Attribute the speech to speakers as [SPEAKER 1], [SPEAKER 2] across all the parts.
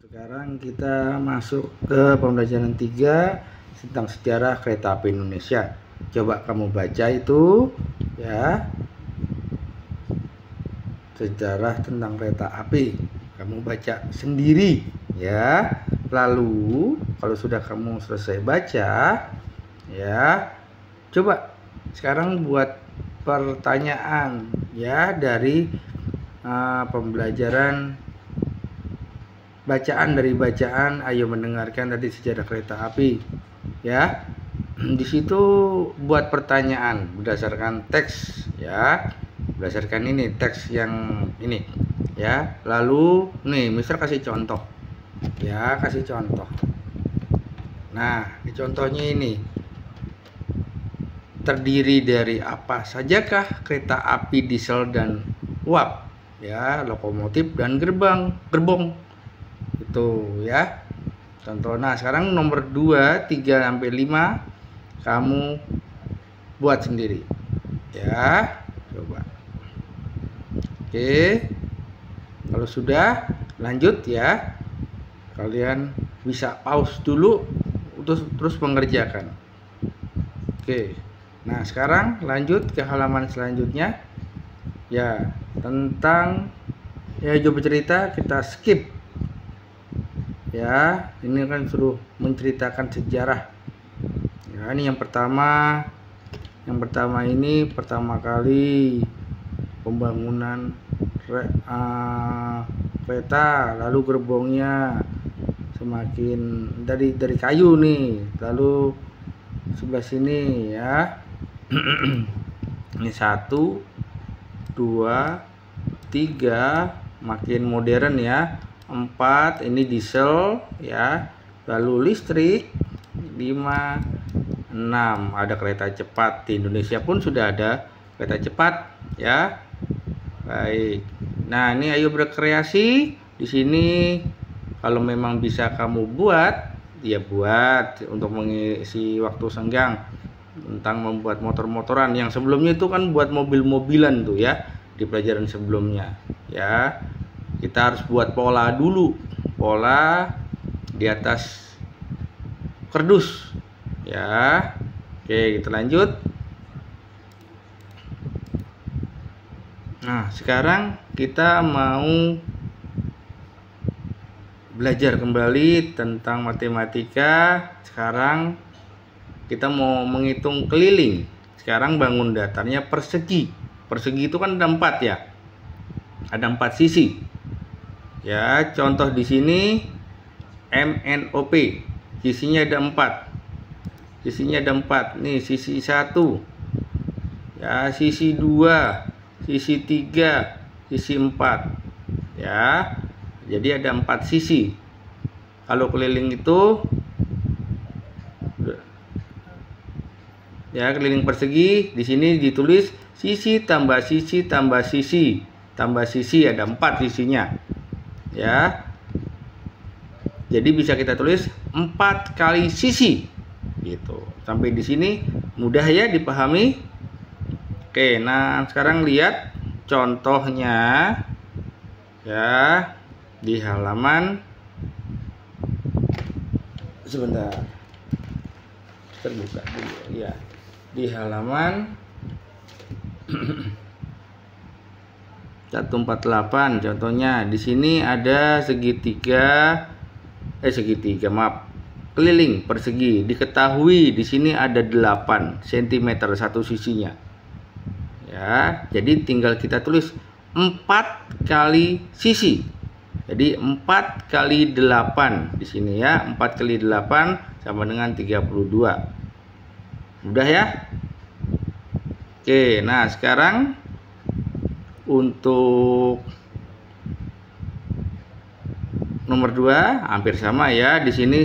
[SPEAKER 1] Sekarang kita masuk ke pembelajaran 3 tentang sejarah kereta api Indonesia. Coba kamu baca itu ya. Sejarah tentang kereta api. Kamu baca sendiri ya. Lalu kalau sudah kamu selesai baca ya, coba sekarang buat pertanyaan ya dari pembelajaran bacaan dari bacaan. Ayo mendengarkan tadi sejarah kereta api ya. Di situ buat pertanyaan berdasarkan teks ya, berdasarkan ini teks yang ini ya. Lalu nih Mister kasih contoh ya, kasih contoh. Nah contohnya ini terdiri dari apa sajakah kereta api diesel dan uap ya, lokomotif dan gerbong itu ya contoh. Nah sekarang nomor 2, 3 sampai 5 kamu buat sendiri ya, coba. Oke, kalau sudah lanjut ya, kalian bisa pause dulu terus mengerjakan. Oke, nah sekarang lanjut ke halaman selanjutnya ya, tentang ya coba cerita. Kita skip ya, ini kan suruh menceritakan sejarah ya. Ini yang pertama ini pertama kali pembangunan kereta, lalu gerbongnya semakin dari kayu nih, lalu sebelah sini ya. Ini 1, 2, 3 makin modern ya. 4 ini diesel ya, lalu listrik. 5, 6 ada kereta cepat. Di Indonesia pun sudah ada kereta cepat ya. Baik. Nah, ini ayo berkreasi di sini. Kalau memang bisa kamu buat, ya buat untuk mengisi waktu senggang tentang membuat motor-motoran. Yang sebelumnya itu kan buat mobil-mobilan tuh ya, di pelajaran sebelumnya ya. Kita harus buat pola dulu, pola di atas kardus ya. Oke, kita lanjut. Nah sekarang kita mau belajar kembali tentang matematika. Sekarang kita mau menghitung keliling. Sekarang bangun datarnya persegi. Persegi itu kan ada 4 ya, ada 4 sisi ya. Contoh di sini MNOP, sisinya ada 4. Sisinya ada 4. Nih sisi 1 ya, sisi 2, sisi 3, sisi 4 ya. Jadi ada 4 sisi. Kalau keliling itu ya, keliling persegi di sini ditulis sisi tambah sisi tambah sisi tambah sisi, ada 4 sisinya ya. Jadi bisa kita tulis 4 kali sisi gitu. Sampai di sini mudah ya dipahami. Oke, nah sekarang lihat contohnya ya di halaman, sebentar terbuka dulu ya, di halaman 148. Contohnya di sini ada keliling persegi. Diketahui di sini ada 8 cm satu sisinya ya. Jadi tinggal kita tulis 4 kali sisi. Jadi 4 kali 8 di sini ya. 4 kali 8 sama dengan 32. Mudah ya. Oke, nah sekarang untuk nomor 2 hampir sama ya. Di sini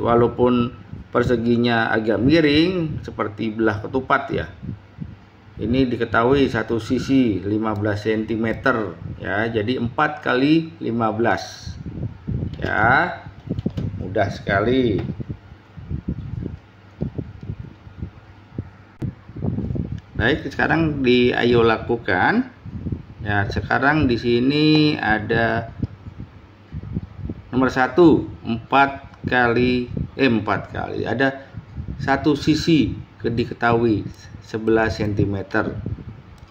[SPEAKER 1] walaupun perseginya agak miring seperti belah ketupat ya. Ini diketahui satu sisi 15 cm ya. Jadi 4 kali 15 ya. Mudah sekali. Baik, sekarang ayo lakukan. Ya, sekarang di sini ada Nomor 1, 4 kali ada satu sisi diketahui 11 cm.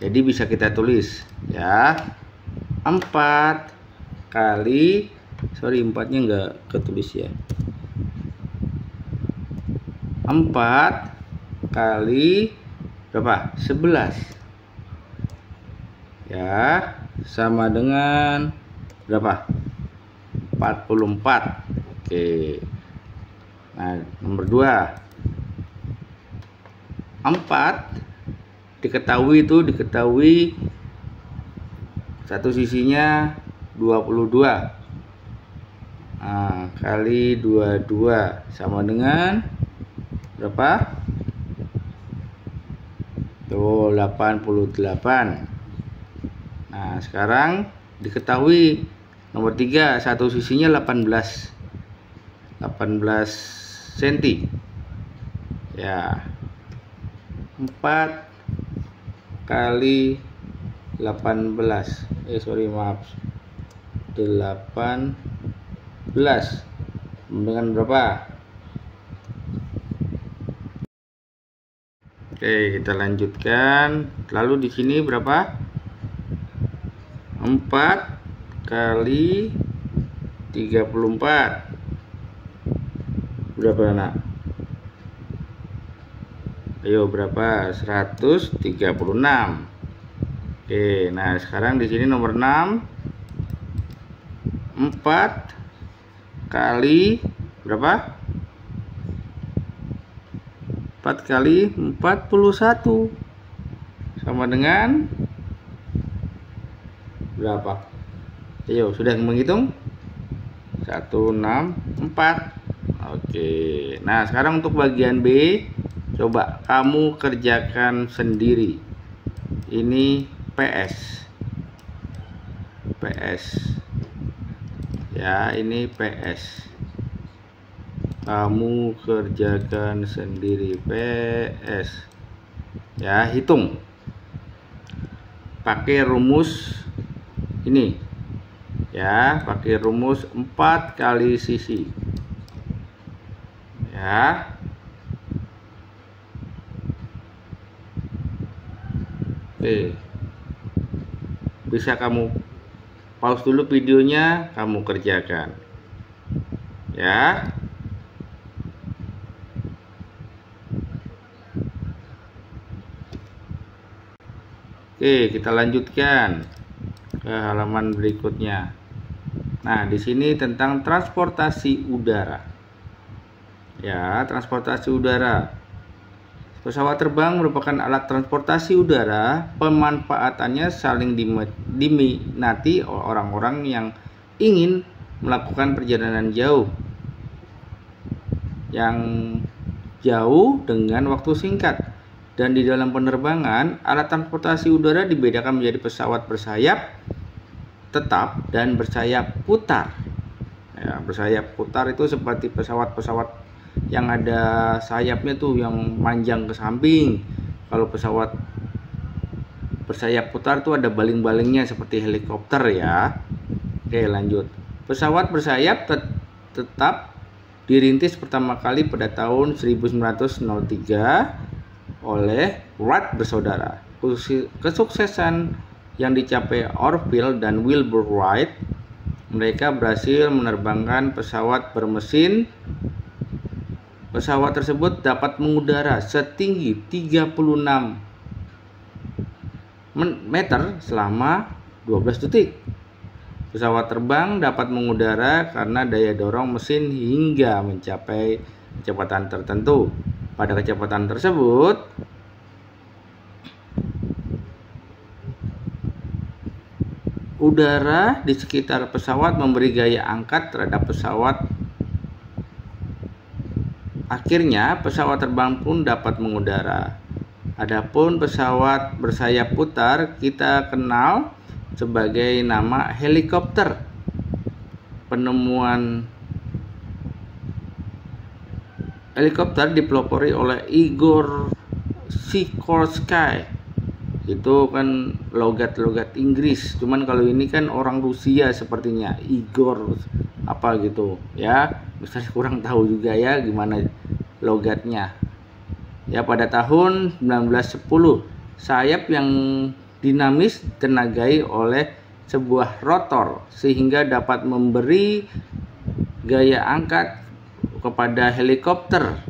[SPEAKER 1] Jadi bisa kita tulis ya, 4 kali, sorry 4-nya enggak ketulis ya, 4 kali berapa? 11 ya, sama dengan berapa? 44. Oke. Nah, nomor 2, 4 diketahui satu sisinya 22. Nah, kali 22 sama dengan berapa? Tuh, 88. Nah, sekarang diketahui nomor 3, satu sisinya 18 cm. Ya. 4 kali 18. 18 dengan berapa? Oke, kita lanjutkan. Lalu di sini berapa? 4 kali 34. Berapa, Nak? Ayo, berapa? 136. Oke, nah sekarang di sini nomor 6, 4 kali berapa? 4 kali 41 sama dengan berapa? Ayo, sudah menghitung? 164. Oke, nah sekarang untuk bagian B, coba kamu kerjakan sendiri. Ini PS ya, ini PS. Kamu kerjakan sendiri PS ya, hitung pakai rumus ini ya, pakai rumus 4 kali sisi ya. Oke, bisa kamu pause dulu videonya, kamu kerjakan ya. Oke, kita lanjutkan ke halaman berikutnya. Nah, di sini tentang transportasi udara. Ya, transportasi udara. Pesawat terbang merupakan alat transportasi udara. Pemanfaatannya saling diminati oleh orang-orang yang ingin melakukan perjalanan jauh dengan waktu singkat. Dan di dalam penerbangan, alat transportasi udara dibedakan menjadi pesawat bersayap tetap dan bersayap putar. Ya, bersayap putar itu seperti pesawat-pesawat yang ada sayapnya tuh, yang panjang ke samping. Kalau pesawat bersayap putar tuh ada baling-balingnya seperti helikopter ya. Oke, lanjut. Pesawat bersayap tetap dirintis pertama kali pada tahun 1903 oleh Wright bersaudara. Kesuksesan yang dicapai Orville dan Wilbur Wright, mereka berhasil menerbangkan pesawat bermesin. Pesawat tersebut dapat mengudara setinggi 36 meter selama 12 detik. Pesawat terbang dapat mengudara karena daya dorong mesin hingga mencapai kecepatan tertentu. Pada kecepatan tersebut, udara di sekitar pesawat memberi gaya angkat terhadap pesawat. Akhirnya, pesawat terbang pun dapat mengudara. Adapun pesawat bersayap putar kita kenal sebagai nama helikopter. Penemuan helikopter dipelopori oleh Igor Sikorsky itu kan logat-logat Inggris, cuman kalau ini kan orang Rusia sepertinya, Igor apa gitu ya, saya kurang tahu juga ya gimana logatnya ya. Pada tahun 1910, sayap yang dinamis tenagai oleh sebuah rotor sehingga dapat memberi gaya angkat kepada helikopter.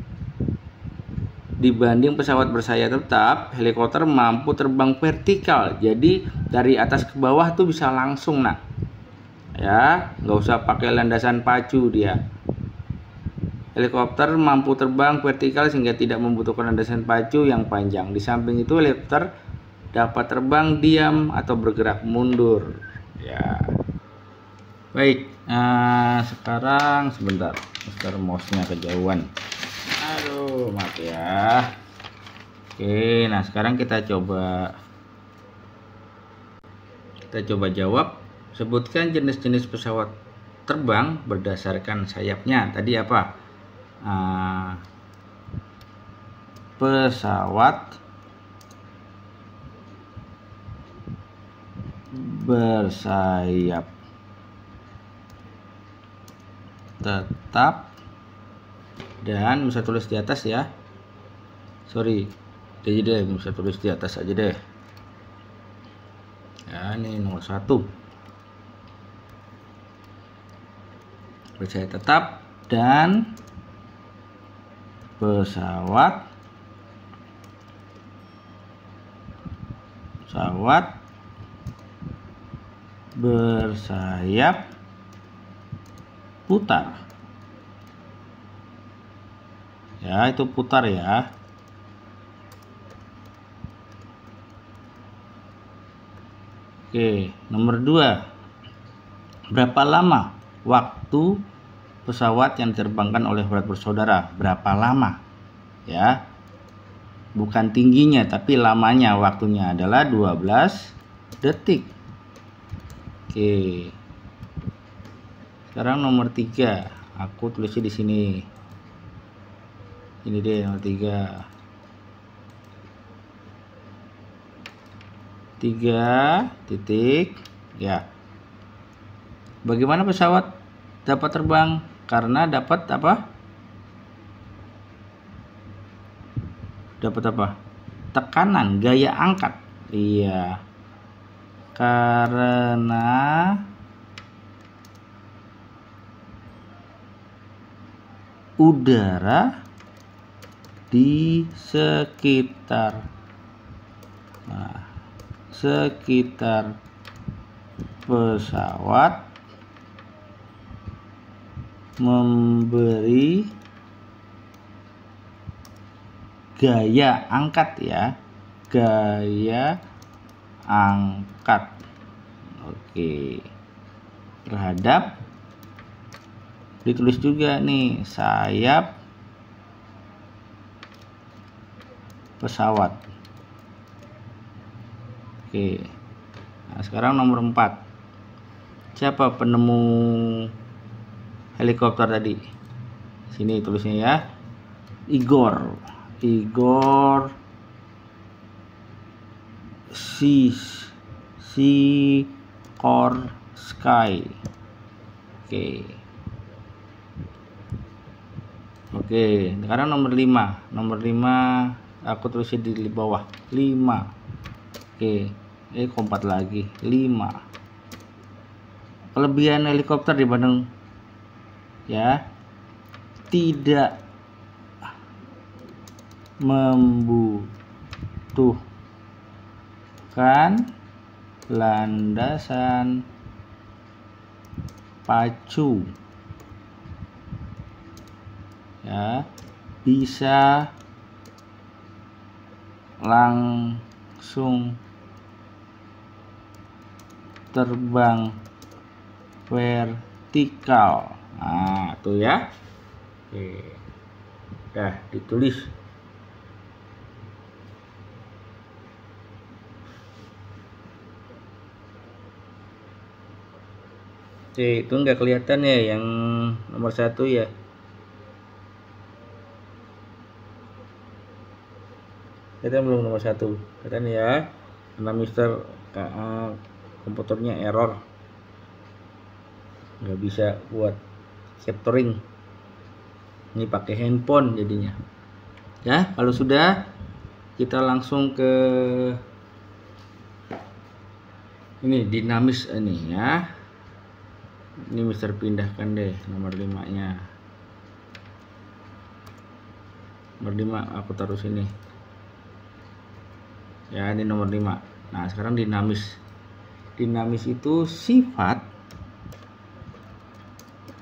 [SPEAKER 1] Dibanding pesawat bersayap tetap, helikopter mampu terbang vertikal. Jadi dari atas ke bawah tuh bisa langsung nak. Ya, nggak usah pakai landasan pacu dia. Helikopter mampu terbang vertikal sehingga tidak membutuhkan landasan pacu yang panjang. Di samping itu helikopter dapat terbang diam atau bergerak mundur. Ya. Baik, sekarang sebentar, mouse-nya kejauhan. Aduh, maaf ya. Oke, nah sekarang kita coba jawab. Sebutkan jenis-jenis pesawat terbang berdasarkan sayapnya. Tadi apa? Pesawat bersayap tetap, dan bisa tulis di atas ya, sorry, jadi deh bisa tulis di atas aja deh ya. Ini nomor 1, bersayap tetap dan pesawat bersayap putar ya, itu putar ya. Oke, nomor 2, berapa lama waktu pesawat yang diterbangkan oleh Wright bersaudara? Berapa lama ya, bukan tingginya tapi lamanya, waktunya adalah 12 detik. Oke, sekarang nomor 3, aku tulisnya di sini. Ini deh nomor 3. 3 titik ya. Bagaimana pesawat dapat terbang? Karena dapat apa? Dapat apa? Tekanan, gaya angkat. Iya. Karena udara di sekitar pesawat memberi gaya angkat ya, gaya angkat. Oke, terhadap, ditulis juga nih, sayap pesawat. Oke, nah sekarang nomor 4, siapa penemu helikopter tadi? Sini tulisnya ya, Igor Sikorsky. Oke, sekarang nomor 5. Aku tulisnya di bawah 5. Oke, kompat lagi 5. Kelebihan helikopter dibanding ya, tidak membutuhkan landasan pacu ya, bisa langsung terbang vertikal. Nah, tuh ya. Oke. Udah ditulis. Oke, itu nggak kelihatan ya yang nomor 1 ya. Kelihatan belum nomor 1? Kelihatan ya. karena Mister komputernya error, nggak bisa buat capturing. Ini pakai handphone jadinya. Ya, kalau sudah kita langsung ke ini dinamis ini ya. Ini Mister pindahkan deh nomor 5 nya. Nomor 5 aku taruh sini. Ya, ini nomor 5. Nah, sekarang dinamis. Dinamis itu sifat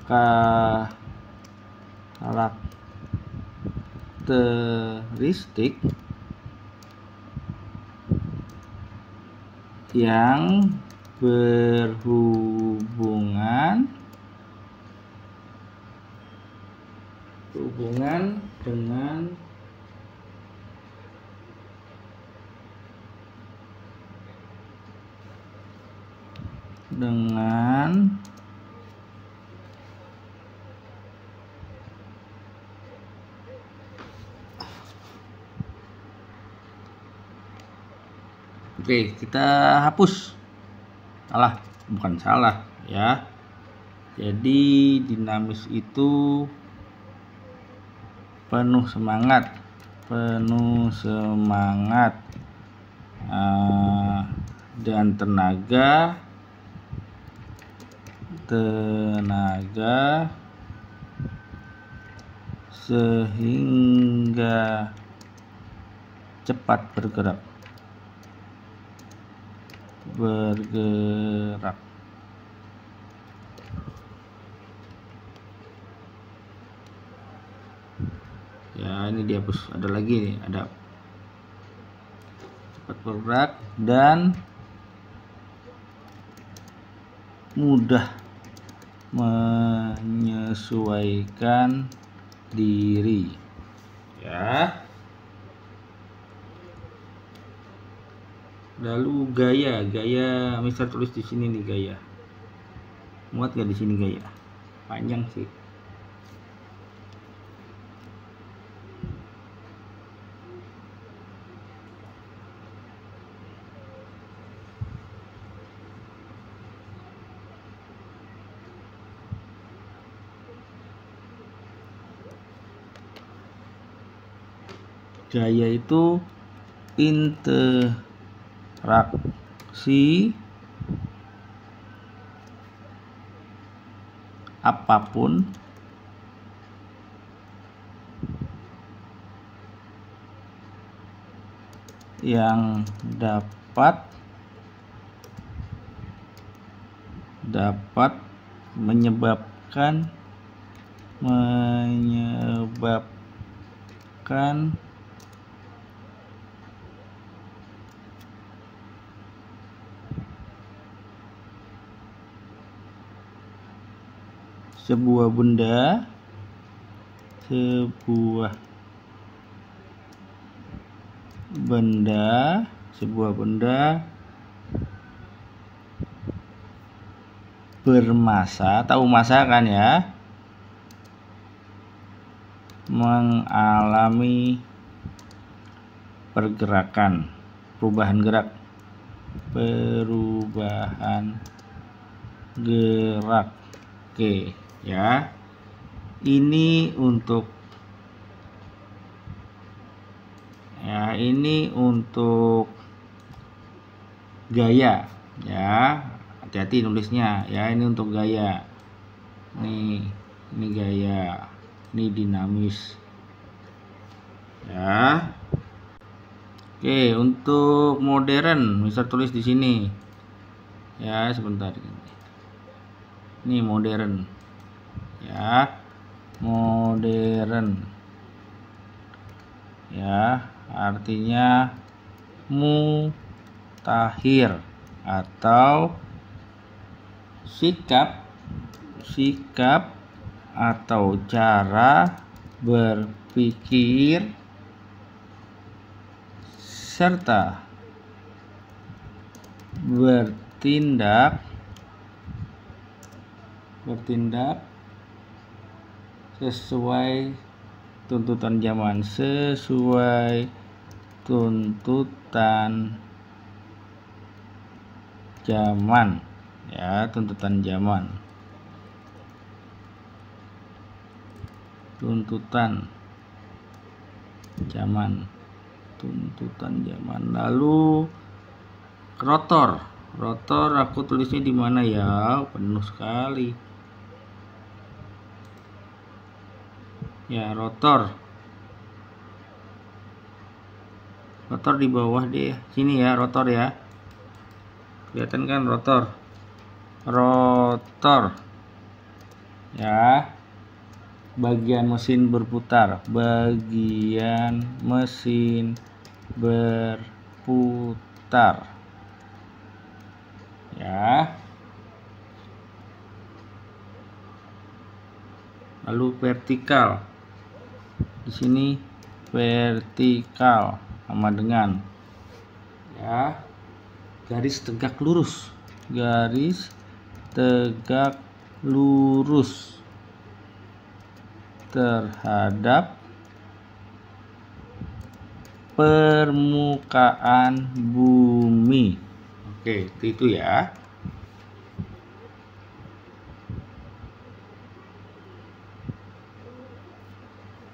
[SPEAKER 1] karakteristik yang berhubungan dengan Oke, kita hapus. Bukan salah ya. Jadi dinamis itu penuh semangat dan tenaga sehingga cepat bergerak. Ya, ini dihapus. Ada lagi nih, ada cepat bergerak dan mudah menyesuaikan diri. Ya. Lalu gaya Mister tulis di sini nih gaya. Muat gak di sini gaya? Panjang sih. Gaya itu interaksi apapun yang dapat menyebabkan sebuah benda bermassa, tahu massa kan ya, mengalami perubahan gerak. Oke ya, ini untuk gaya ya, hati-hati nulisnya ya. Ini untuk gaya, ini gaya, ini dinamis ya. Oke, untuk modern Mister tulis di sini ya, sebentar. Ini modern ya, artinya mutakhir atau sikap atau cara berpikir serta bertindak sesuai tuntutan zaman, zaman, ya, tuntutan zaman. Tuntutan zaman. Lalu rotor aku tulisnya di mana ya? Penuh sekali. Ya, rotor di bawah deh, sini ya, rotor ya. Kelihatan kan rotor ya. Bagian mesin berputar, ya. Lalu vertikal, di sini vertikal sama dengan, ya, garis tegak lurus terhadap permukaan bumi. Oke, itu ya.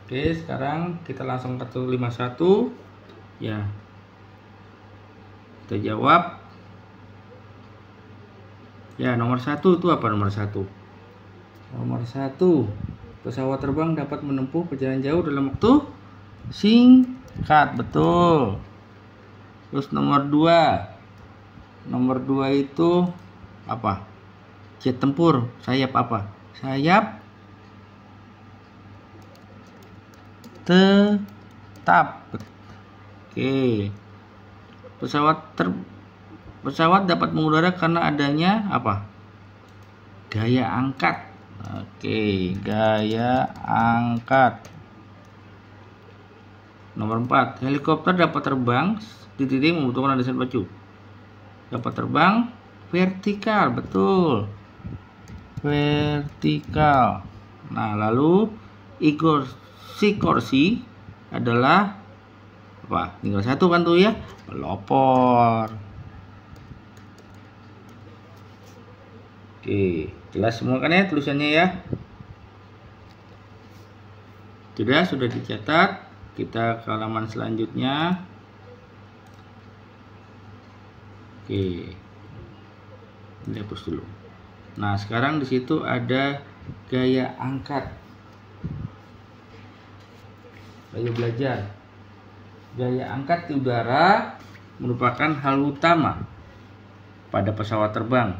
[SPEAKER 1] Oke, sekarang kita langsung ke 51 ya. Kita jawab. Ya, nomor 1 itu apa nomor 1? Nomor 1, pesawat terbang dapat menempuh perjalanan jauh dalam waktu singkat, betul. Terus nomor 2 itu apa? Jet tempur, sayap apa? Sayap tetap. Oke. Pesawat dapat mengudara karena adanya apa? Gaya angkat. Oke, gaya angkat. Nomor 4, helikopter dapat terbang di titik membutuhkan landasan pacu. Dapat terbang vertikal, betul. Vertikal. Nah, lalu kursi adalah apa? Tinggal satu kan tuh ya, pelopor. Oke, jelas semua kan ya tulisannya ya? Sudah dicatat. Kita ke halaman selanjutnya. Oke, ini hapus dulu. Nah, sekarang di situ ada gaya angkat. Ayo belajar. Gaya angkat di udara merupakan hal utama pada pesawat terbang.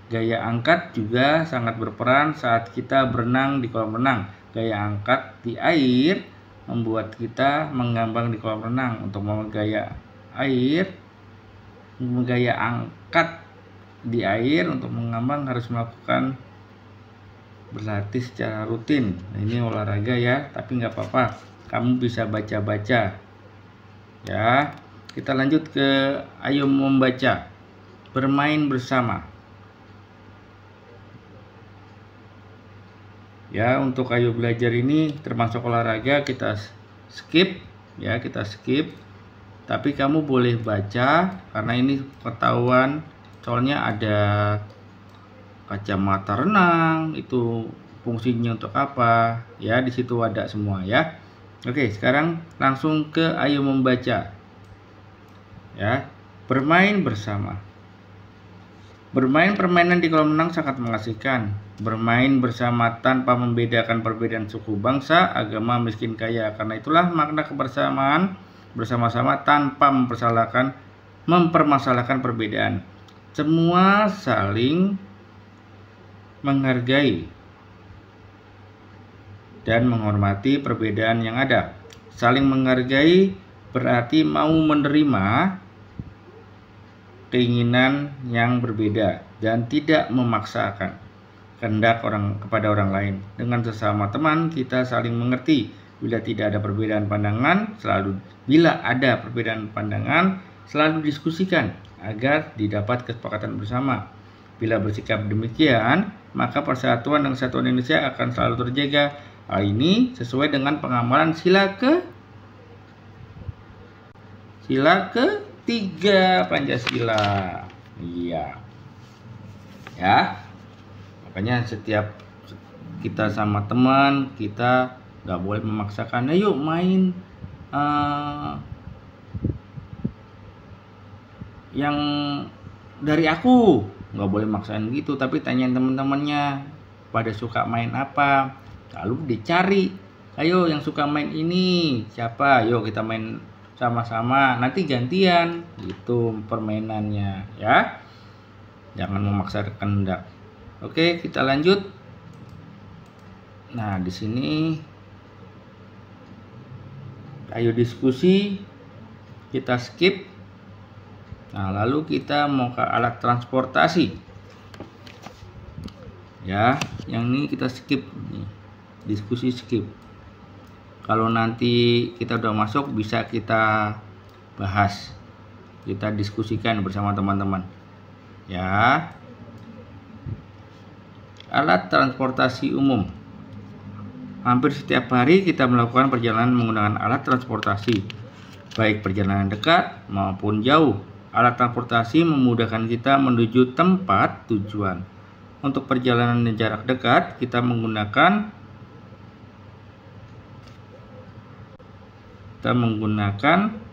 [SPEAKER 1] Gaya angkat juga sangat berperan saat kita berenang di kolam renang. Gaya angkat di air membuat kita mengambang di kolam renang. Untuk gaya angkat di air untuk mengambang harus berlatih secara rutin. Nah, ini olahraga ya, tapi nggak apa-apa. Kamu bisa baca-baca. Ya, kita lanjut ke ayo membaca. Bermain bersama. Ya, untuk ayo belajar ini termasuk olahraga, kita skip ya, tapi kamu boleh baca karena ini ketahuan, soalnya ada kacamata renang, itu fungsinya untuk apa ya, di situ ada semua ya. Oke, sekarang langsung ke ayo membaca ya. Bermain bersama. Bermain permainan di kolam renang sangat mengasihkan. Bermain bersama tanpa membedakan perbedaan suku, bangsa, agama, miskin, kaya. Karena itulah makna kebersamaan, bersama-sama tanpa mempermasalahkan perbedaan. Semua saling menghargai dan menghormati perbedaan yang ada. Saling menghargai berarti mau menerima keinginan yang berbeda dan tidak memaksakan kehendak kepada orang lain. Dengan sesama teman kita saling mengerti. Bila ada perbedaan pandangan, selalu diskusikan agar didapat kesepakatan bersama. Bila bersikap demikian, maka persatuan dan kesatuan Indonesia akan selalu terjaga. Hal ini sesuai dengan pengamalan sila ke-3 Pancasila. Iya. ya. Makanya setiap kita sama teman kita nggak boleh memaksakan, ayo main yang dari aku, nggak boleh maksain gitu. Tapi tanyain teman-temannya pada suka main apa, lalu dicari, ayo yang suka main ini siapa, yuk kita main sama-sama, nanti gantian gitu permainannya ya, jangan memaksa kehendak. Oke, kita lanjut. Nah, di sini ayo diskusi, kita skip. Nah, lalu kita mau ke alat transportasi. Ya, yang ini kita skip nih. Diskusi skip. Kalau nanti kita udah masuk bisa kita bahas. Kita diskusikan bersama teman-teman. Ya. Alat transportasi umum. Hampir setiap hari kita melakukan perjalanan menggunakan alat transportasi, baik perjalanan dekat maupun jauh. Alat transportasi memudahkan kita menuju tempat tujuan. Untuk perjalanan jarak dekat, kita menggunakan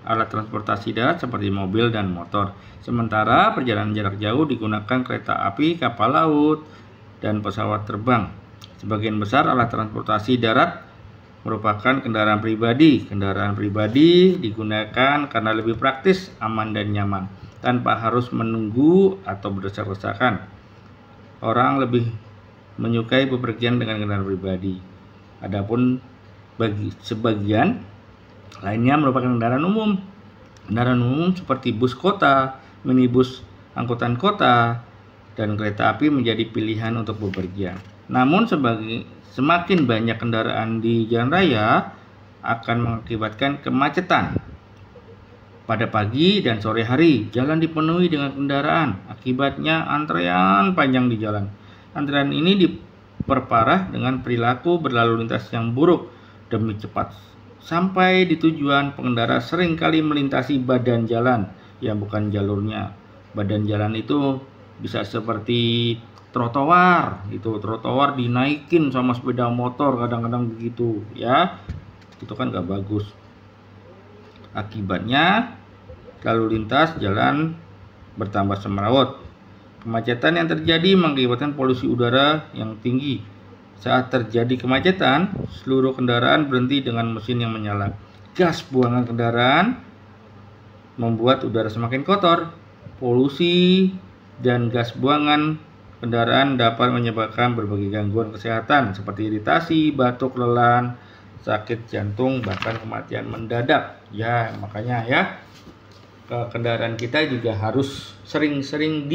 [SPEAKER 1] alat transportasi darat seperti mobil dan motor. Sementara perjalanan jarak jauh digunakan kereta api, kapal laut, dan pesawat terbang. Sebagian besar alat transportasi darat merupakan kendaraan pribadi. Kendaraan pribadi digunakan karena lebih praktis, aman, dan nyaman, tanpa harus menunggu atau berdesak-desakan. Orang lebih menyukai bepergian dengan kendaraan pribadi. Adapun bagi sebagian lainnya merupakan kendaraan umum. Kendaraan umum seperti bus kota, minibus angkutan kota, dan kereta api menjadi pilihan untuk bepergian. Namun semakin banyak kendaraan di jalan raya akan mengakibatkan kemacetan. Pada pagi dan sore hari, jalan dipenuhi dengan kendaraan. Akibatnya antrean panjang di jalan. Antrean ini diperparah dengan perilaku berlalu lintas yang buruk. Demi cepat sampai di tujuan, pengendara seringkali melintasi badan jalan yang bukan jalurnya. Badan jalan itu bisa seperti trotoar, itu trotoar dinaikin sama sepeda motor, kadang-kadang begitu ya. Itu kan gak bagus. Akibatnya lalu lintas jalan bertambah semrawut. Kemacetan yang terjadi mengakibatkan polusi udara yang tinggi. Saat terjadi kemacetan, seluruh kendaraan berhenti dengan mesin yang menyala. Gas buangan kendaraan membuat udara semakin kotor. Polusi dan gas buangan kendaraan dapat menyebabkan berbagai gangguan kesehatan seperti iritasi, batuk, lelah, sakit jantung, bahkan kematian mendadak. Ya, makanya ya, kendaraan kita juga harus sering-sering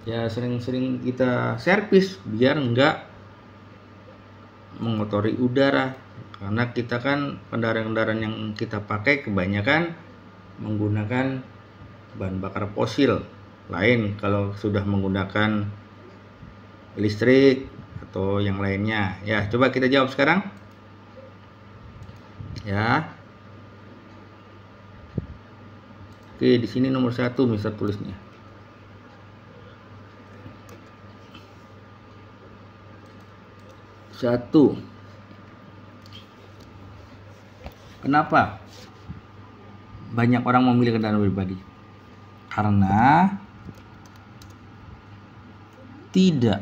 [SPEAKER 1] sering-sering kita servis biar enggak mengotori udara. Karena kita kan kendaraan-kendaraan yang kita pakai kebanyakan menggunakan bahan bakar fosil. Lain kalau sudah menggunakan listrik atau yang lainnya. Ya, coba kita jawab sekarang. Ya. Oke, di sini nomor 1 Mister tulisnya. Satu. Kenapa banyak orang memilih kendaraan pribadi? Karena tidak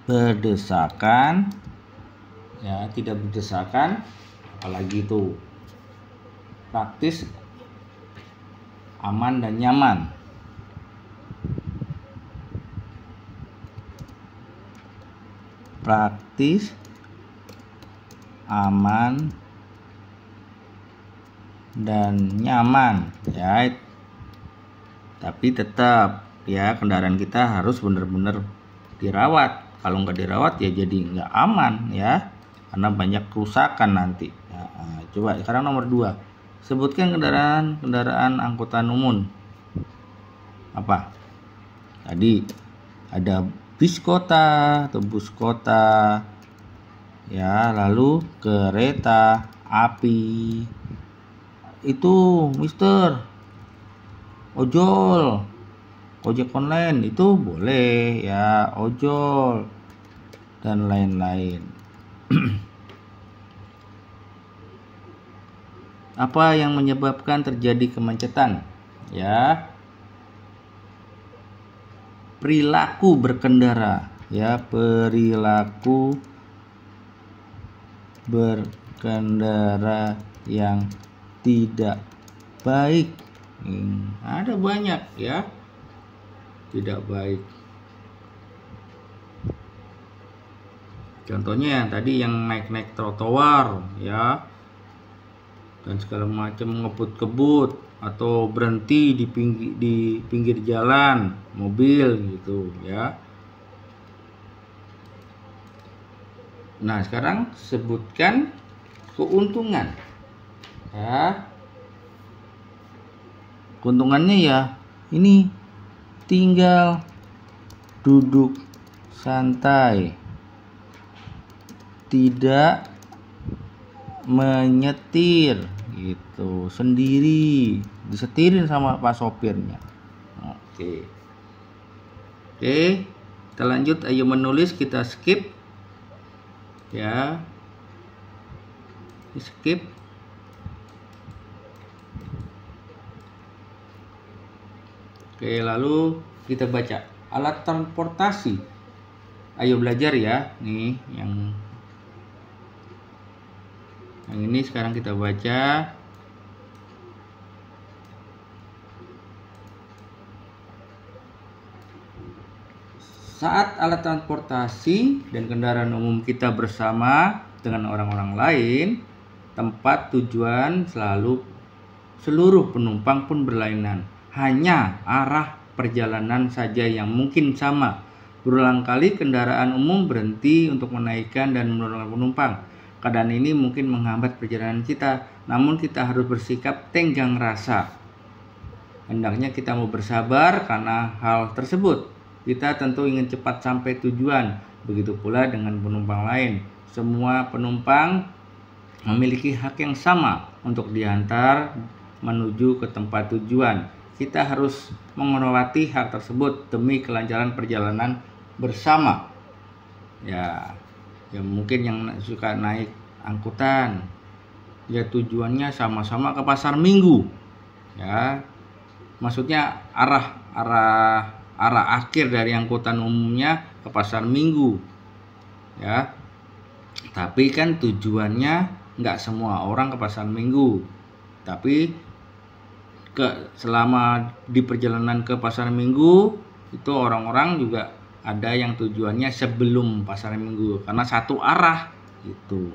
[SPEAKER 1] berdesakan, ya, tidak berdesakan, apalagi itu praktis, aman dan nyaman. Praktis, aman, dan nyaman ya. Tapi tetap ya, kendaraan kita harus benar-benar dirawat. Kalau nggak dirawat ya jadi nggak aman ya, karena banyak kerusakan nanti ya. Coba sekarang nomor 2, sebutkan kendaraan angkutan umum. Apa tadi? Ada bis kota atau bus kota ya, lalu kereta api. Itu Mister, ojol, ojek online itu boleh ya, ojol dan lain-lain. Apa yang menyebabkan terjadi kemacetan? Ya, perilaku berkendara, ya, perilaku berkendara yang tidak baik. Ada banyak ya, tidak baik. Contohnya tadi yang naik-naik trotoar ya, dan segala macam, ngebut-ngebut atau berhenti di pinggir jalan mobil gitu ya. Nah, sekarang sebutkan keuntungan ya. Keuntungannya ya ini, tinggal duduk santai, tidak menyetir gitu sendiri, disetirin sama pak sopirnya. Oke, kita lanjut. Ayo menulis, kita skip ya, skip. Oke, lalu kita baca alat transportasi. Ayo belajar ya, nih yang ini sekarang kita baca. Saat alat transportasi dan kendaraan umum kita bersama dengan orang-orang lain, tempat tujuan seluruh penumpang pun berlainan. Hanya arah perjalanan saja yang mungkin sama. Berulang kali kendaraan umum berhenti untuk menaikkan dan menurunkan penumpang. Keadaan ini mungkin menghambat perjalanan kita, namun kita harus bersikap tenggang rasa. Hendaknya kita mau bersabar karena hal tersebut. Kita tentu ingin cepat sampai tujuan, begitu pula dengan penumpang lain. Semua penumpang memiliki hak yang sama untuk diantar menuju ke tempat tujuan. Kita harus menghormati hak tersebut demi kelancaran perjalanan bersama. Ya mungkin yang suka naik angkutan ya tujuannya sama-sama ke pasar Minggu ya, maksudnya arah akhir dari angkutan umumnya ke pasar Minggu ya, tapi kan tujuannya nggak semua orang ke pasar Minggu, tapi selama di perjalanan ke pasar Minggu itu orang-orang juga ada yang tujuannya sebelum pasar Minggu karena satu arah gitu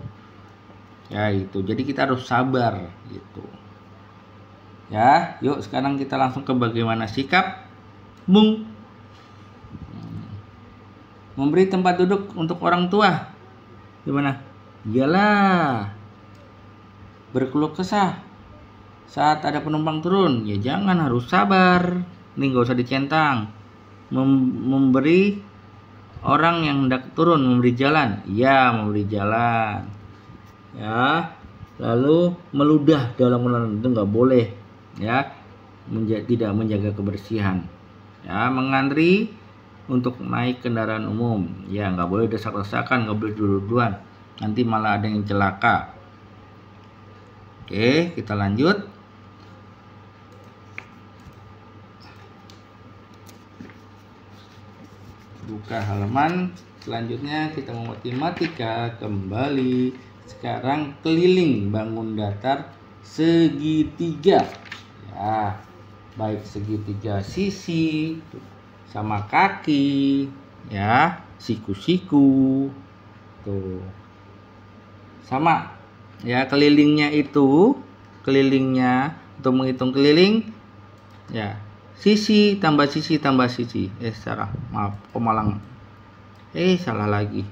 [SPEAKER 1] ya. Itu jadi kita harus sabar gitu ya. Yuk sekarang kita langsung ke bagaimana sikap memberi tempat duduk untuk orang tua. Gimana? Iyalah, berkeluh kesah saat ada penumpang turun ya jangan, harus sabar nih, nggak usah dicentang. Memberi orang yang hendak turun, memberi jalan, ya memberi jalan ya. Lalu meludah dalam kendaraan itu nggak boleh ya, tidak menjaga kebersihan ya. Mengantri untuk naik kendaraan umum ya nggak boleh desak-desakan, nggak boleh dulu-duluan, nanti malah ada yang celaka. Oke, kita lanjut. Buka halaman selanjutnya, kita mau matematika kembali. Sekarang keliling bangun datar segitiga ya, baik segitiga sisi sama kaki ya, siku-siku tuh sama ya. Kelilingnya untuk menghitung keliling ya, sisi tambah sisi tambah sisi. Salah, maaf, Komalang. Salah lagi.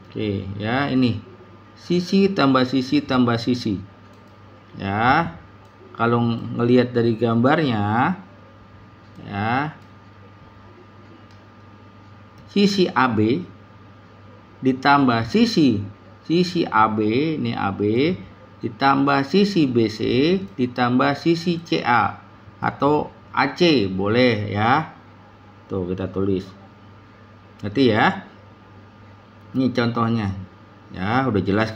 [SPEAKER 1] Oke, ya ini. Sisi tambah sisi tambah sisi. Ya. Kalau ngelihat dari gambarnya ya, sisi AB ditambah sisi AB, ini AB ditambah sisi BC ditambah sisi CA atau AC boleh ya. Tuh kita tulis. Ngerti ya? Ini contohnya. Ya, udah jelas.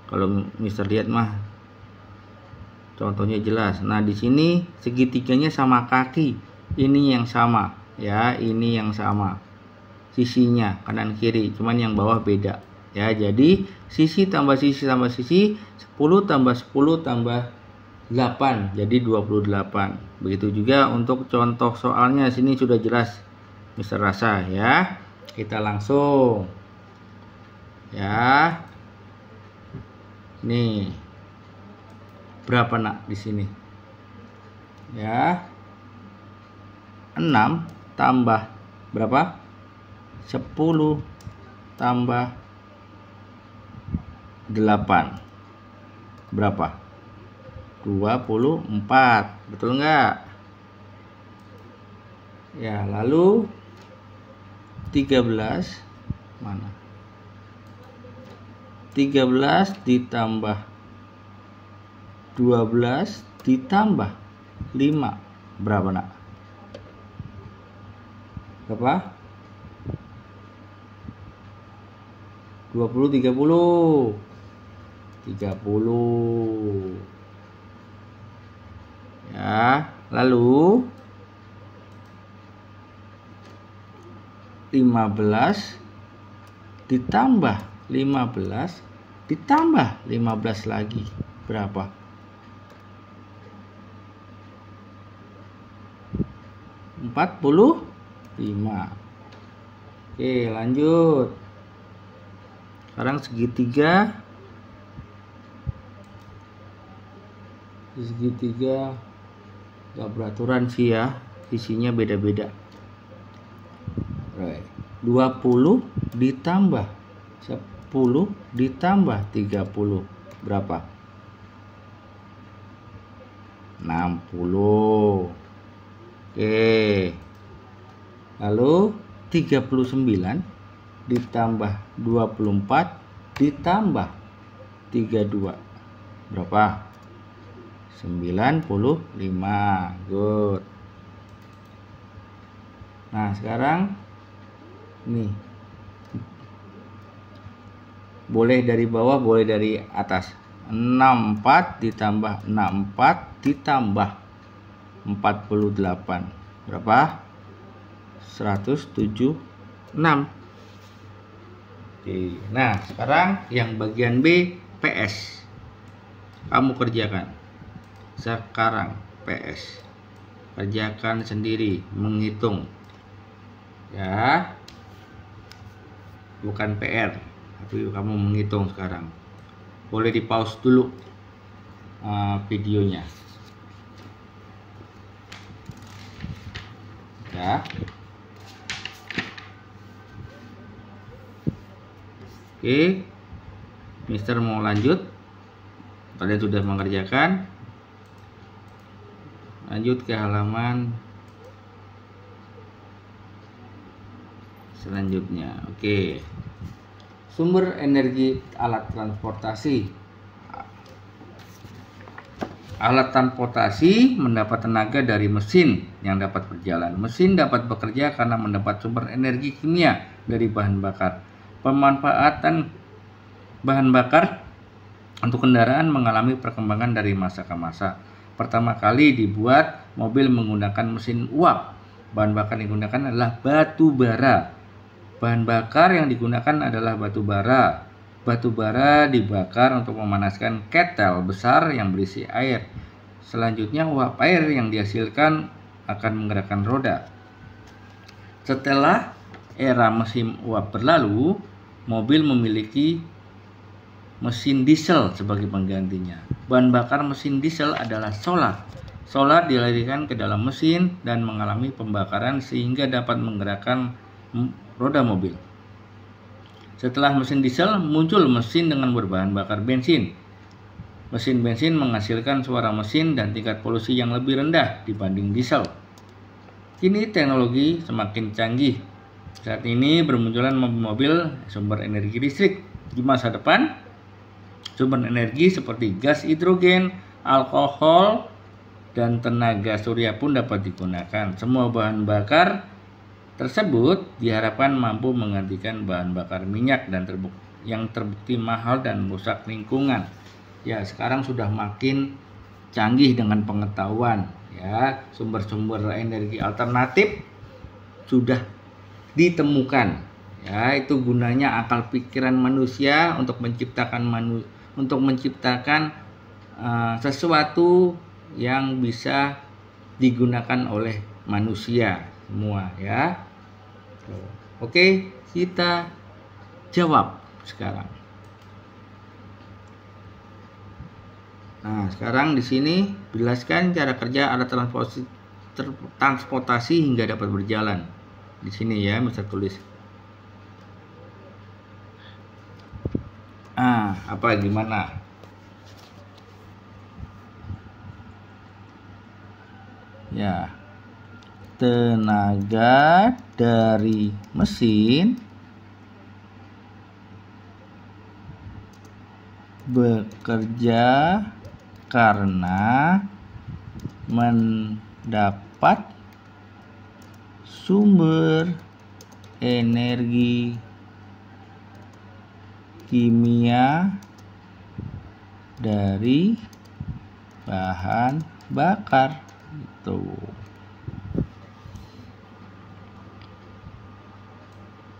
[SPEAKER 1] Kalau Mister lihat mah contohnya jelas. Nah, di sini segitiganya sama kaki. Ini yang sama ya, ini yang sama. Sisinya kanan kiri, cuman yang bawah beda. Ya, jadi sisi tambah sisi tambah sisi 10 tambah 10 tambah 8 jadi 28. Begitu juga untuk contoh soalnya, sini sudah jelas Mister rasa ya. Kita langsung ya. Nih. Berapa nak di sini? Ya. 6 tambah berapa? 10 tambah 8 berapa? 24, betul enggak? Ya, lalu 13 mana? 13 ditambah 12 ditambah 5 berapa nak? Berapa? 20 30 ya. Lalu 15 ditambah 15 ditambah 15 lagi berapa? 45. Oke, lanjut. Sekarang segitiga gak beraturan sih ya, sisinya beda-beda. 20 ditambah 10 ditambah 30 berapa? 60. Oke. Lalu 39 ditambah 24 ditambah 32 berapa? 95. Good. Nah, sekarang nih, boleh dari bawah, boleh dari atas. 64 ditambah 64 ditambah 48 berapa? 176. Oke. Nah, sekarang yang bagian B, PS. Kamu kerjakan. Sekarang PS. Kerjakan sendiri, menghitung. Ya. Bukan PR, tapi kamu menghitung sekarang. Boleh di pause dulu videonya. Ya. Oke. Mister mau lanjut. Kalian sudah mengerjakan. Lanjut ke halaman selanjutnya. Oke. Sumber energi alat transportasi. Alat transportasi mendapat tenaga dari mesin yang dapat berjalan. Mesin dapat bekerja karena mendapat sumber energi kimia dari bahan bakar. Pemanfaatan bahan bakar untuk kendaraan mengalami perkembangan dari masa ke masa. Pertama kali dibuat mobil menggunakan mesin uap. Bahan bakar yang digunakan adalah batu bara. Bahan bakar yang digunakan adalah batu bara. Batu bara dibakar untuk memanaskan ketel besar yang berisi air. Selanjutnya uap air yang dihasilkan akan menggerakkan roda. Setelah era mesin uap berlalu, mobil memiliki mesin diesel sebagai penggantinya. Bahan bakar mesin diesel adalah solar. Solar dialirkan ke dalam mesin dan mengalami pembakaran sehingga dapat menggerakkan roda mobil. Setelah mesin diesel, muncul mesin dengan berbahan bakar bensin. Mesin bensin menghasilkan suara mesin dan tingkat polusi yang lebih rendah dibanding diesel. Kini teknologi semakin canggih. Saat ini bermunculan mobil-mobil sumber energi listrik. Di masa depan, sumber energi seperti gas hidrogen, alkohol, dan tenaga surya pun dapat digunakan. Semua bahan bakar tersebut diharapkan mampu menggantikan bahan bakar minyak dan yang terbukti mahal dan merusak lingkungan. Ya, sekarang sudah makin canggih dengan pengetahuan, ya, sumber-sumber energi alternatif sudah ditemukan. Ya, itu gunanya akal pikiran manusia untuk menciptakan sesuatu yang bisa digunakan oleh manusia semua, ya. Oke, kita jawab sekarang. Nah, sekarang di sini jelaskan cara kerja alat transportasi hingga dapat berjalan. Di sini ya, Mister tulis. Apa gimana? Ya. Tenaga dari mesin bekerja karena mendapat sumber energi kimia dari bahan bakar itu.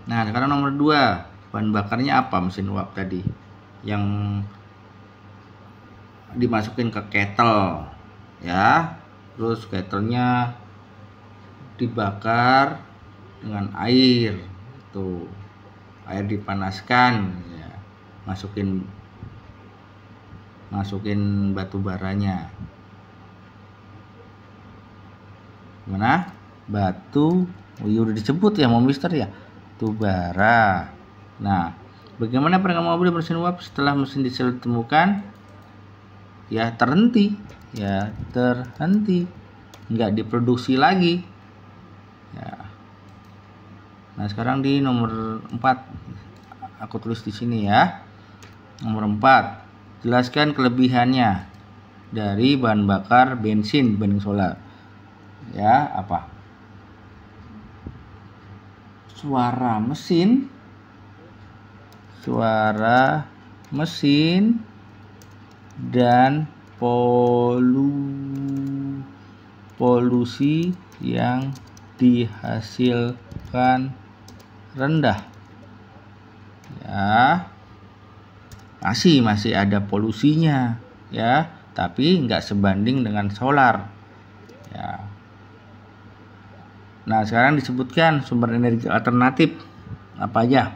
[SPEAKER 1] Nah, sekarang nomor 2, bahan bakarnya apa mesin uap tadi yang dimasukin ke kettle, ya. Terus kettlenya dibakar dengan air, tuh air dipanaskan, ya. Masukin batu baranya. Mana? Batu, udah disebut ya mau Mister ya. Batu bara. Nah, bagaimana perangkat mobil mesin uap setelah mesin diesel ditemukan? Ya terhenti, nggak diproduksi lagi. Ya. Nah, sekarang di nomor 4 aku tulis di sini ya. Nomor 4, jelaskan kelebihannya dari bahan bakar bensin dibanding solar. Ya, apa? Suara mesin dan polusi yang dihasilkan rendah. Ya, masih ada polusinya, ya, tapi nggak sebanding dengan solar. Ya. Nah, sekarang disebutkan sumber energi alternatif apa aja.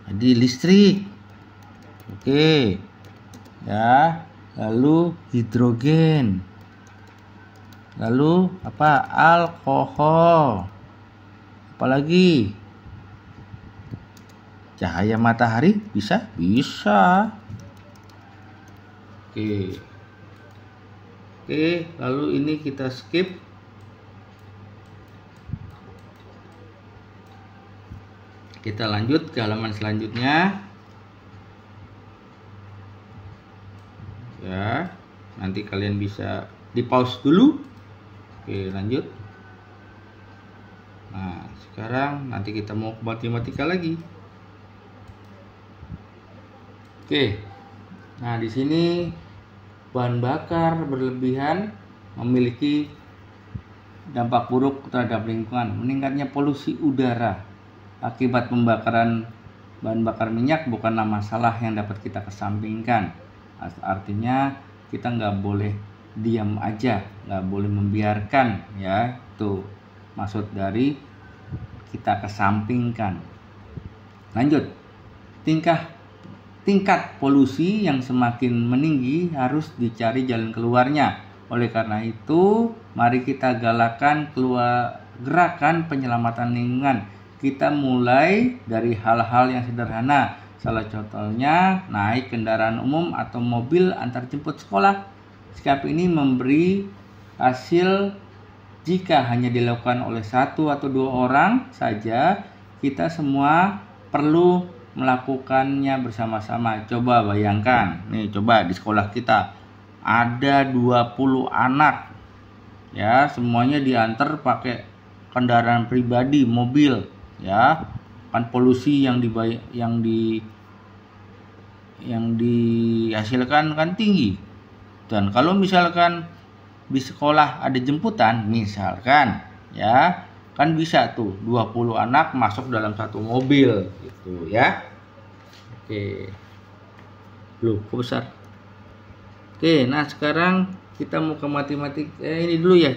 [SPEAKER 1] Jadi listrik, oke, ya, lalu hidrogen, lalu apa, alkohol, apalagi cahaya matahari bisa. Oke, lalu ini kita skip. Kita lanjut ke halaman selanjutnya. Ya, nanti kalian bisa di pause dulu. Oke, lanjut. Nah, sekarang nanti kita mau ke matematika lagi. Oke. Nah, di sini bahan bakar berlebihan memiliki dampak buruk terhadap lingkungan. Meningkatnya polusi udara akibat pembakaran bahan bakar minyak bukanlah masalah yang dapat kita kesampingkan. Artinya kita nggak boleh diam aja, nggak boleh membiarkan, ya. Itu maksud dari kita kesampingkan. Lanjut. Tingkat polusi yang semakin meninggi harus dicari jalan keluarnya. Oleh karena itu, mari kita galakan gerakan penyelamatan lingkungan. Kita mulai dari hal-hal yang sederhana. Salah contohnya naik kendaraan umum atau mobil antar jemput sekolah. Sikap ini memberi hasil jika hanya dilakukan oleh 1 atau 2 orang saja. Kita semua perlu melakukannya bersama-sama. Coba bayangkan, nih, coba di sekolah kita ada 20 anak ya, semuanya diantar pakai kendaraan pribadi, mobil ya, kan polusi yang dihasilkan kan tinggi. Dan kalau misalkan di sekolah ada jemputan misalkan ya, kan bisa tuh 20 anak masuk dalam satu mobil gitu ya. Oke. Loh, kok besar? Oke, nah sekarang kita mau ke matematik. Ini dulu ya.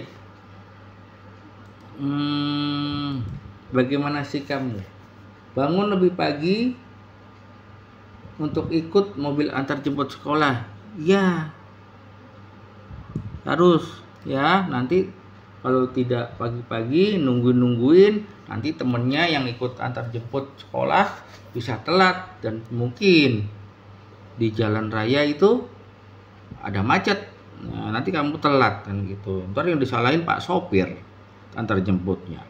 [SPEAKER 1] Bagaimana sikapmu? Bangun lebih pagi untuk ikut mobil antar jemput sekolah. Ya. Harus ya. Nanti kalau tidak pagi-pagi nungguin nanti temennya yang ikut antar jemput sekolah bisa telat, dan mungkin di jalan raya itu ada macet. Nah, nanti kamu telat kan gitu. Ntar yang disalahin Pak sopir antar jemputnya.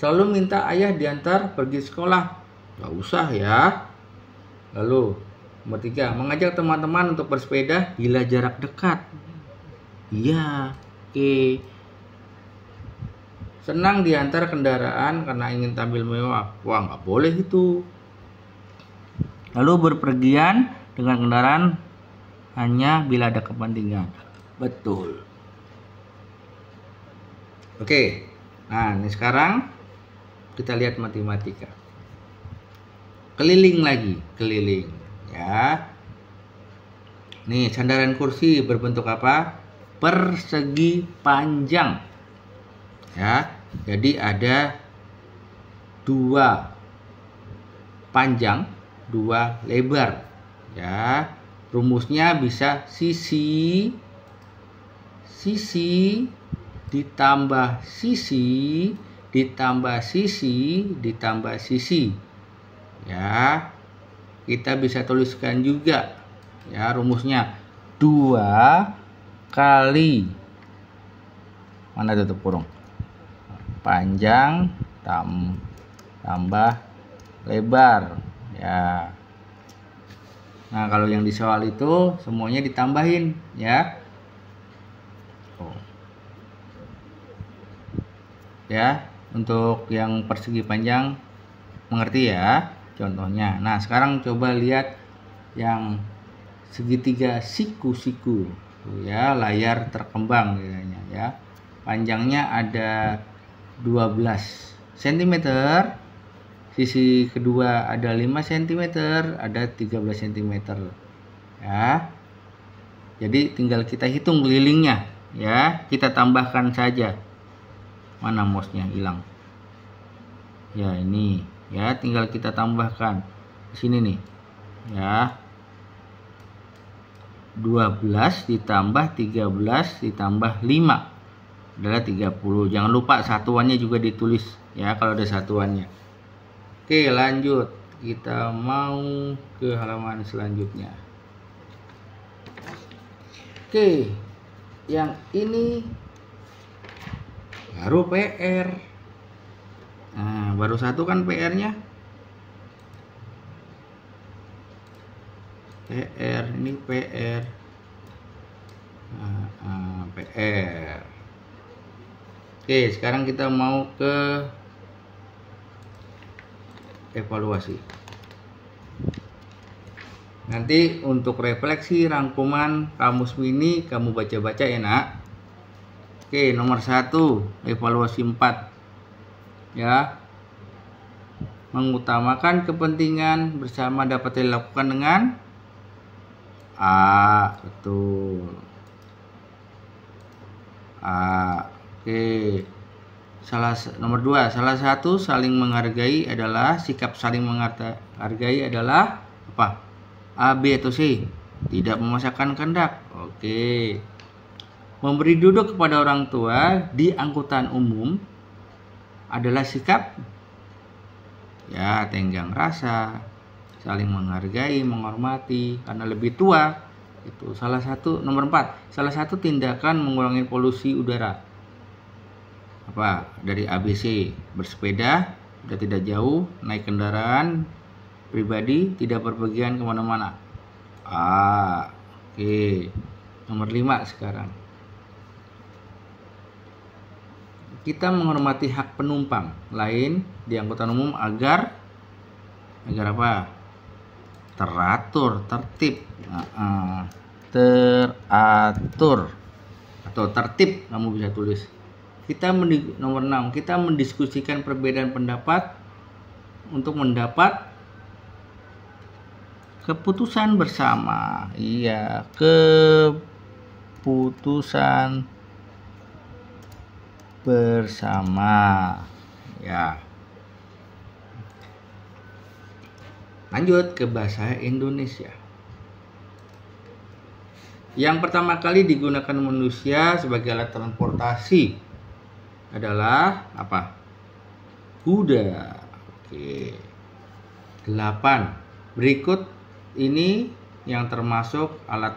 [SPEAKER 1] Selalu minta ayah diantar pergi sekolah. Gak usah ya. Lalu nomor 3, mengajak teman-teman untuk bersepeda bila jarak dekat. Iya, oke. Senang diantar kendaraan karena ingin tampil mewah. Wah, nggak boleh itu. Lalu berpergian dengan kendaraan hanya bila ada kepentingan. Betul. Oke. Nah, ini sekarang kita lihat matematika. Keliling lagi, keliling ya. Nih, sandaran kursi berbentuk apa? Persegi panjang. Ya. Jadi ada 2 panjang, 2 lebar. Ya. Rumusnya bisa sisi ditambah sisi ditambah sisi ditambah sisi. Ya. Kita bisa tuliskan juga ya rumusnya 2 kali mana tutup kurung panjang tambah lebar ya. Nah, kalau yang di soal itu semuanya ditambahin ya. Ya, untuk yang persegi panjang mengerti ya contohnya. Nah, sekarang coba lihat yang segitiga siku-siku ya, layar terkembang ya. Panjangnya ada 12 cm, sisi kedua ada 5 cm, ada 13 cm ya. Jadi tinggal kita hitung kelilingnya ya, kita tambahkan saja. Mana mouse-nya hilang ya, ini ya, tinggal kita tambahkan di sini nih ya. 12 ditambah 13 ditambah 5 adalah 30. Jangan lupa satuannya juga ditulis ya kalau ada satuannya. Oke, lanjut. Kita mau ke halaman selanjutnya. Oke, yang ini baru PR. Nah, baru satu kan PR-nya. PR, ini PR. PR. Oke, sekarang kita mau ke evaluasi. Nanti untuk refleksi rangkuman kamus mini kamu baca-baca ya nak. Oke, nomor 1 evaluasi 4 ya. Mengutamakan kepentingan bersama dapat dilakukan dengan A. Betul. A. Oke. Nomor 2, salah satu saling menghargai adalah sikap saling menghargai adalah apa? A, B atau C? Tidak memaksakan kehendak. Oke. Memberi duduk kepada orang tua di angkutan umum adalah sikap ya, tenggang rasa, saling menghargai, menghormati karena lebih tua. Itu salah satu. Nomor 4, salah satu tindakan mengurangi polusi udara. Apa? Dari ABC, bersepeda, sudah tidak jauh, naik kendaraan pribadi, tidak berpergian kemana-mana. Oke, nomor 5 sekarang. Kita menghormati hak penumpang lain di angkutan umum agar apa? Teratur, tertib. Teratur atau tertib kamu bisa tulis. Nomor 6, kita mendiskusikan perbedaan pendapat untuk mendapat keputusan bersama. Iya, keputusan bersama. Ya. Lanjut ke bahasa Indonesia. Yang pertama kali digunakan manusia sebagai alat transportasi adalah apa? Kuda. Oke. 8. Berikut ini yang termasuk alat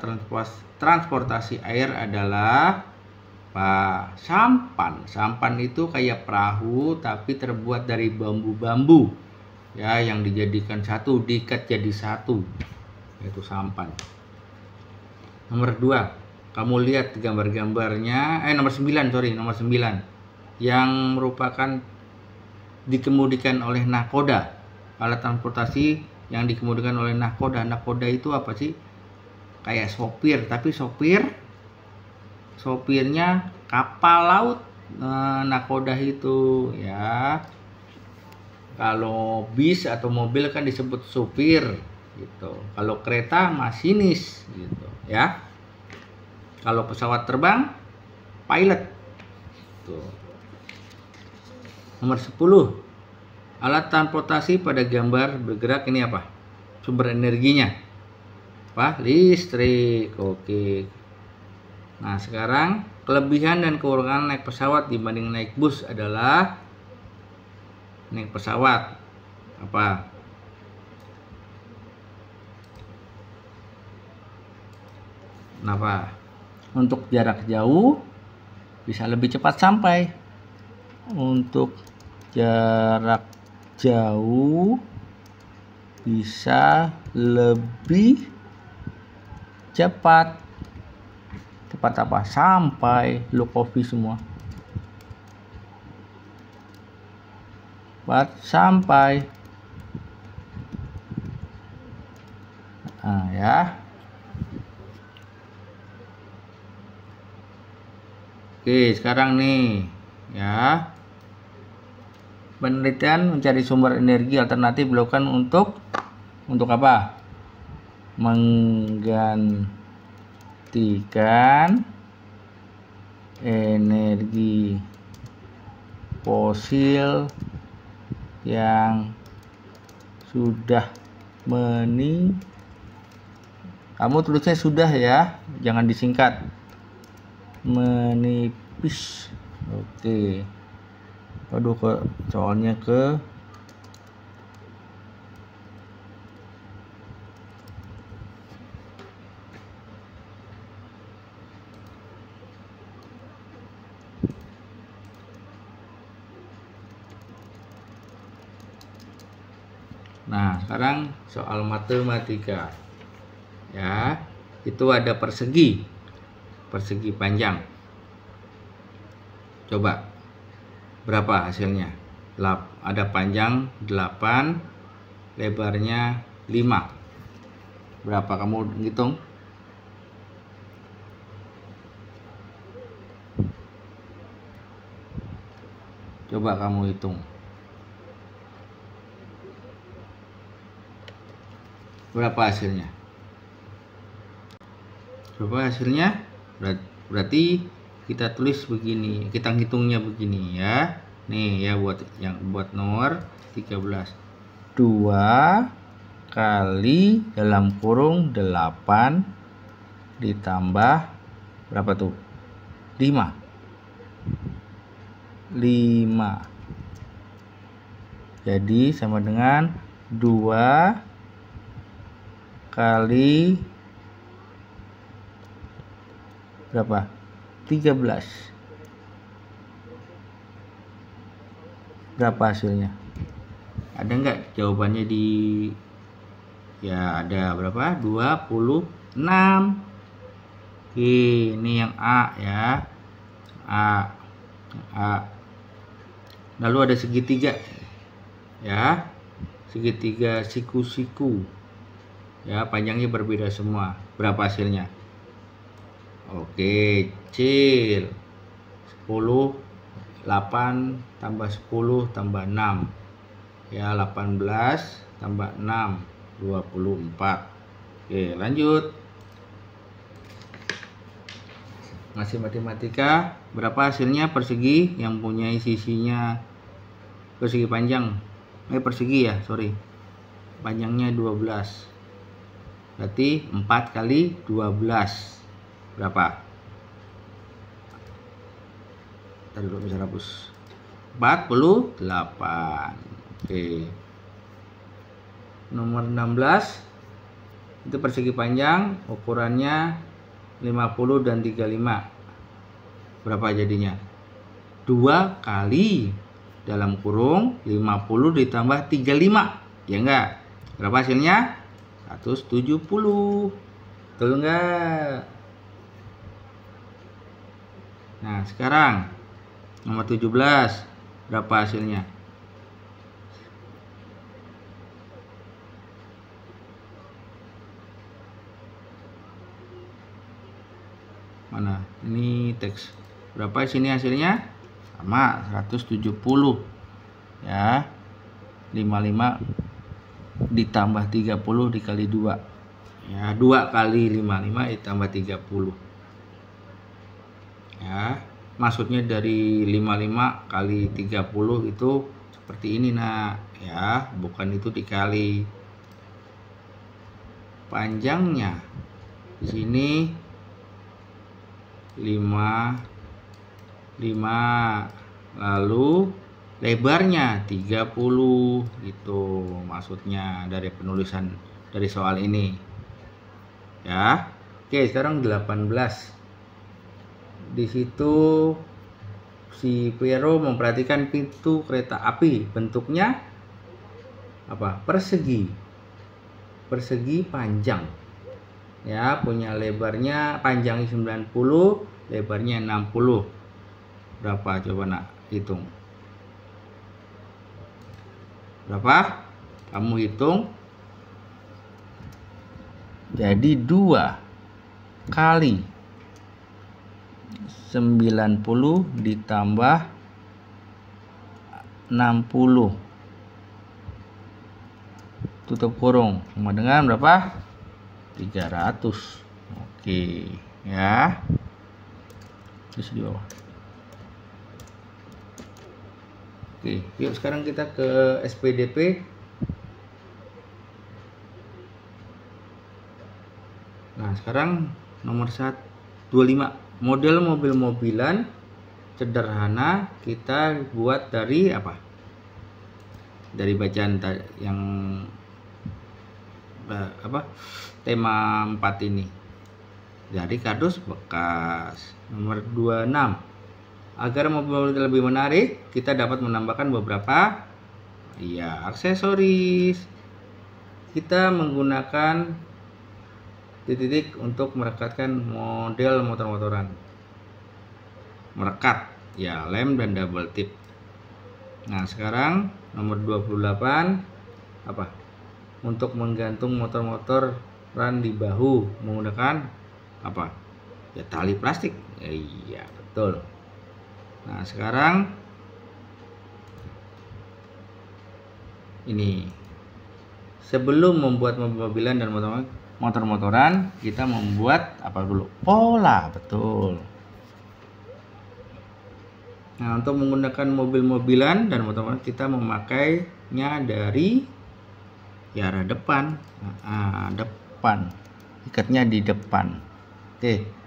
[SPEAKER 1] transportasi air adalah apa? Sampan. Sampan itu kayak perahu tapi terbuat dari bambu-bambu. Ya, yang dijadikan satu, diikat jadi satu. Yaitu sampan. Nomor 2. Kamu lihat gambar-gambarnya. Nomor 9 yang merupakan dikemudikan oleh nahkoda. Alat transportasi yang dikemudikan oleh nahkoda. Nahkoda itu apa sih? Kayak sopir, tapi sopirnya kapal laut. Nahkoda itu ya. Kalau bis atau mobil kan disebut supir gitu. Kalau kereta masinis gitu ya. Kalau pesawat terbang pilot. Tuh. Nomor 10. Alat transportasi pada gambar bergerak ini apa? Sumber energinya apa? Listrik. Oke. Nah, sekarang kelebihan dan kekurangan naik pesawat dibanding naik bus adalah naik pesawat apa? Kenapa? Untuk jarak jauh bisa lebih cepat sampai. Untuk jarak jauh bisa lebih cepat. Cepat apa? Sampai. Lu kopi semua. Cepat sampai. Nah, ya. Oke, sekarang nih ya. Penelitian mencari sumber energi alternatif dilakukan untuk apa? Menggantikan energi fosil yang sudah kamu tulisnya sudah ya, jangan disingkat. Menipis. Oke. Aduh, soalnya ke Nah, sekarang soal matematika. Ya, itu ada persegi panjang. Coba berapa hasilnya? Ada panjang 8, lebarnya 5. Berapa kamu hitung? Coba kamu hitung. Berapa hasilnya? Coba hasilnya. Berarti kita tulis begini, kita hitungnya begini ya. Nih ya, buat nomor 13. 2 kali dalam kurung 8 ditambah berapa tuh? 5. Jadi sama dengan 2 kali berapa? 13. Berapa hasilnya? Ada nggak jawabannya ya ada berapa? 26. Ini yang A ya. A. Lalu ada segitiga ya, segitiga siku-siku ya, panjangnya berbeda semua. Berapa hasilnya? Oke, cil 10, 8 tambah 10 tambah 6 ya, 18 tambah 6 24. Oke, lanjut. Masih matematika. Berapa hasilnya persegi yang punya sisinya persegi panjang? Persegi ya, sorry. Panjangnya 12. Berarti 4 kali 12. Berapa? Tadi dulu bisa hapus. 48. Oke. Nomor 16. Itu persegi panjang, ukurannya 50 dan 35. Berapa jadinya? 2 kali dalam kurung 50 ditambah 35. Ya enggak? Berapa hasilnya? 170. Betul enggak? Nah, sekarang nomor 17. Berapa hasilnya? Mana? Ini teks. Berapa sini hasilnya? Sama, 170. Ya. 55 ditambah 30 dikali 2. Ya, 2 kali 55 ditambah 30. Ya, maksudnya dari 55 kali 30 itu seperti ini, nak. Ya, bukan itu dikali. Panjangnya di sini 5, lalu lebarnya 30 gitu maksudnya dari penulisan dari soal ini ya. Oke, sekarang 18. Di situ si Piero memperhatikan pintu kereta api, bentuknya apa? Persegi panjang ya, punya lebarnya, panjangnya 90, lebarnya 60. Berapa coba nak hitung? Berapa? Kamu hitung. Jadi 2 kali 90 ditambah 60 tutup kurung sama dengan berapa? 300. Oke ya, terus di bawah. Oke, yuk sekarang kita ke SPDP. Nah, sekarang nomor 25. Model mobil-mobilan sederhana kita buat dari apa? Dari bacaan yang apa? Tema 4 ini. Dari kardus bekas. Nomor 26. Agar mobil lebih menarik, kita dapat menambahkan beberapa aksesoris. Kita menggunakan titik-titik untuk merekatkan model motor-motoran. Merekat ya, lem dan double tip. Nah, sekarang nomor 28 apa? Untuk menggantung motor-motoran di bahu menggunakan apa? Ya, tali plastik. Iya, betul. Nah, sekarang ini sebelum membuat mobil-mobilan dan motor-motoran, kita membuat apa dulu? Pola, betul. Nah, untuk menggunakan mobil-mobilan dan motor-motoran, kita memakainya dari arah depan. Depan. Ikatnya di depan. Oke.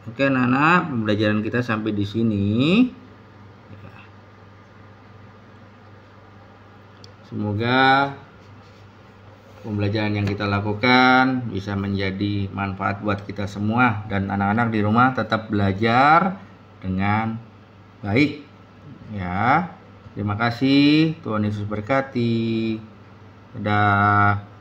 [SPEAKER 1] Oke, anak-anak, pembelajaran kita sampai di sini. Semoga pembelajaran yang kita lakukan bisa menjadi manfaat buat kita semua, dan anak-anak di rumah tetap belajar dengan baik ya. Terima kasih, Tuhan Yesus berkati. Dadah.